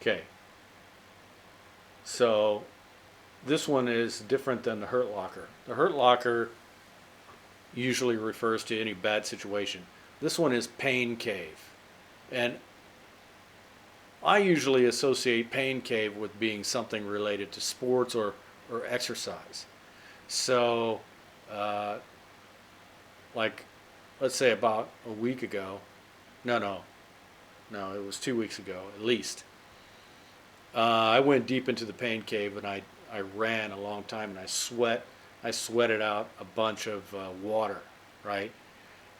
Okay, so this one is different than the hurt locker. The hurt locker usually refers to any bad situation. This one is pain cave. And I usually associate pain cave with being something related to sports or exercise. So, uh, like, let's say about a week ago, no, no, no, it was 2 weeks ago at least. I went deep into the pain cave and I ran a long time and I sweated out a bunch of water, right?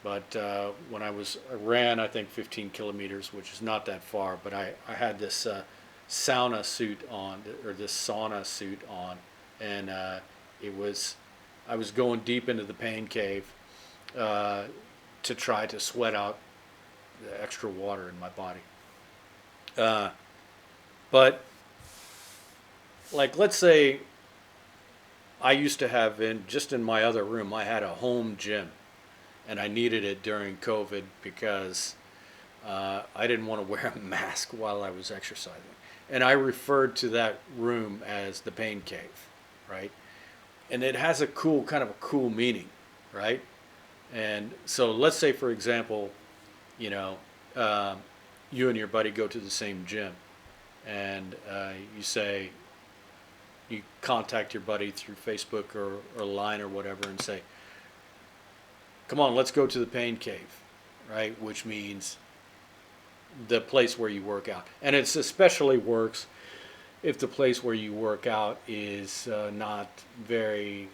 But when I ran, I think 15 kilometers, which is not that far. But I had this sauna suit on, or this sauna suit on, and it was, I was going deep into the pain cave uh, to try to sweat out the extra water in my body. Uh, but like, let's say I used to have in my other room, I had a home gym, and I needed it during COVID because I didn't want to wear a mask while I was exercising. And I referred to that room as the pain cave, right? And it has a cool, kind of a cool meaning, right? And so let's say, for example, you know, uh, you and your buddy go to the same gym, and you say, you contact your buddy through Facebook or line or whatever and say, come on, let's go to the pain cave, right? Which means the place where you work out. And it especially works if the place where you work out is not very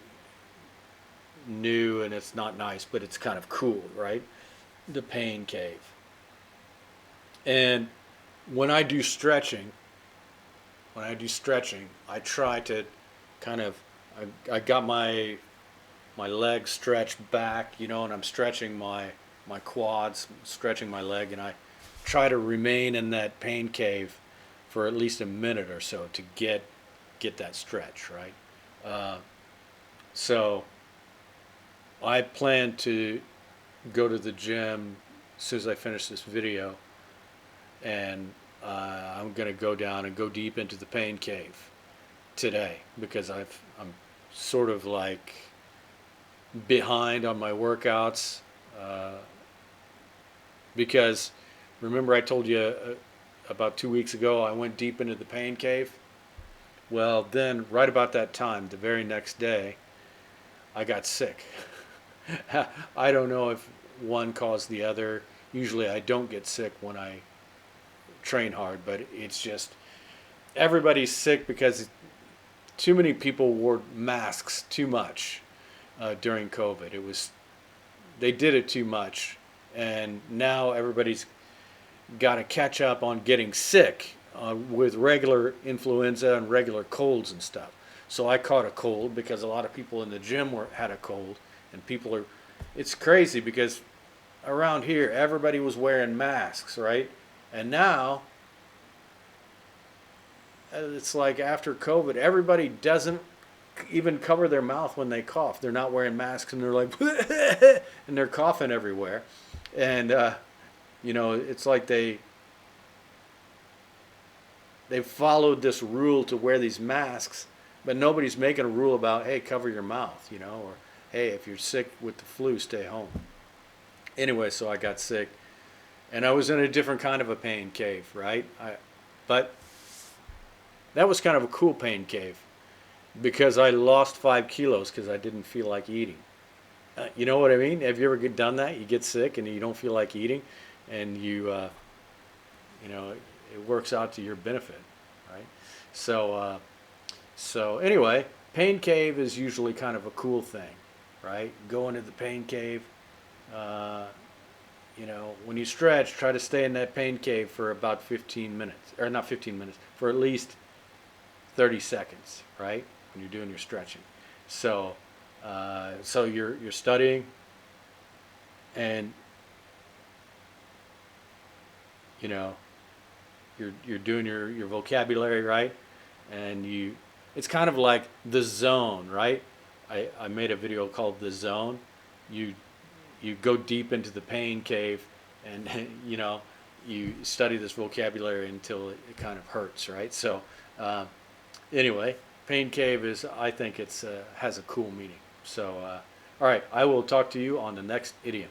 new and it's not nice, but it's kind of cool, right? The pain cave. And when I do stretching, I try to kind of, I got my legs stretched back, and I'm stretching my quads, stretching my leg, and I try to remain in that pain cave for at least a minute or so to get that stretch, right? Uh, so I plan to go to the gym as soon as I finish this video, and I'm gonna go down and go deep into the pain cave today because I'm sort of like behind on my workouts uh, because remember I told you about 2 weeks ago I went deep into the pain cave. Well, then right about that time, the very next day, I got sick. I don't know if one caused the other. Usually I don't get sick when I train hard, but it's just everybody's sick because too many people wore masks too much during COVID. It was they did it too much, and now everybody's got to catch up on getting sick with regular influenza and regular colds and stuff. So I caught a cold because a lot of people in the gym had a cold, and people are. It's crazy because around here everybody was wearing masks, right? And now it's like after COVID, everybody doesn't even cover their mouth when they cough. They're not wearing masks and they're like, and they're coughing everywhere. And, it's like they've followed this rule to wear these masks, but nobody's making a rule about, hey, cover your mouth, or hey, if you're sick with the flu, stay home. Anyway, so I got sick and I was in a different kind of a pain cave, right? But that was kind of a cool pain cave because I lost 5 kilos because I didn't feel like eating. You know what I mean? Have you ever done that? You get sick and you don't feel like eating, and it works out to your benefit, right? So anyway, pain cave is usually kind of a cool thing, right? Go into the pain cave. Uh, when you stretch, try to stay in that pain cave for about 15 minutes, or not 15 minutes, for at least 30 seconds, right? When you're doing your stretching. So you're studying, and you know you're doing your vocabulary, right? And it's kind of like the zone, right? I made a video called the zone. You you go deep into the pain cave, and you study this vocabulary until it kind of hurts, right? So anyway, pain cave is, I think it's has a cool meaning. So all right, I will talk to you on the next idiom.